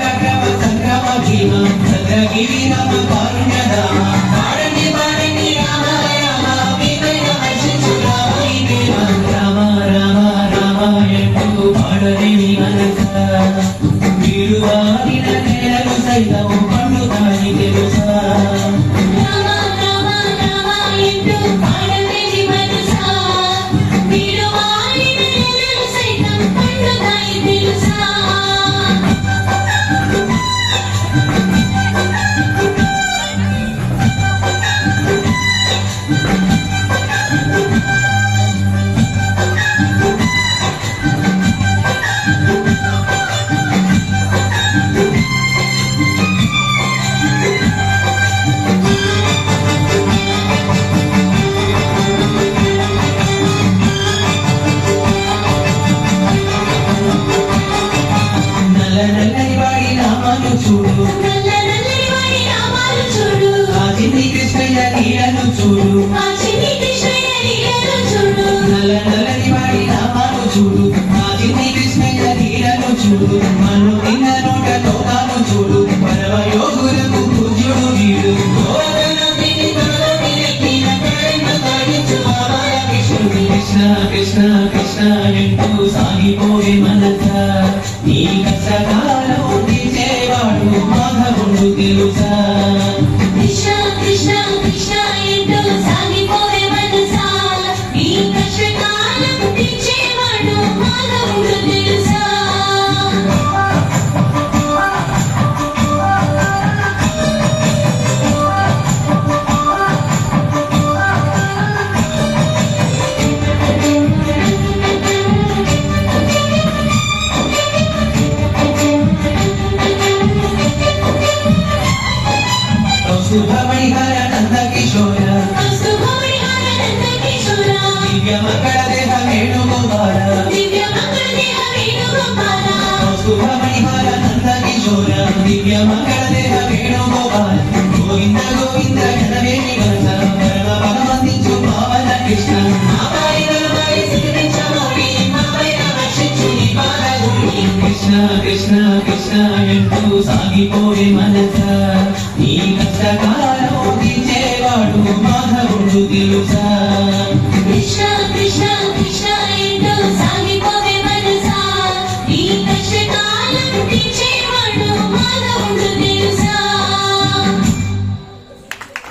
పరాక్రమ సంగ్రామ భీమ చంద్రగిరి రామ కారుణ్యధామ పాడండి పాడండి రామ రామ మీదైన హర్షించు రామ రామ రామ ఎంటూ పాడలేని మనస వీడు వాడిన నేలను సైతం పండుతాయి తెలుసా చూడు చిన్ని కృష్ణయ్య లీలను చూడు నల్ల నల్లని వాడి నామాలు చూడు చిన్ని కృష్ణయ్య లీలను చూడు మన్ను తిన్న నోట తోటాను చూడు పరమయోగులకు పూజ్యుడు వీడు కృష్ణ కృష్ణ కృష్ణ ఎంటూ సాగిపోయే మనస నీ కష్టకాలం తీసేవాడు మాధవుడు తెలుసా కృష్ణ కృష్ణ కృష్ణ ఎంటూ సాగిపోయే మనస నీ కష్టకాలం తీసేవాడు మాధవుడు తెలుసా శుభమణిహర నంద కిశోర దివ్య మంగళ దేహ వేణుగోపాల శుభమణిహర నంద కిశోర దివ్య మంగళ దేహ వేణుగోపాల గోవింద గోవింద జనవేమి గంధ పరమ భగవంతించు పావన కృష్ణ కృష్ణ కృష్ణ కృష్ణ ఎంటూ సాగిపోయే మనస నీ కష్టకాలం తీర్చేవాడు మాధవుడు తెలుసా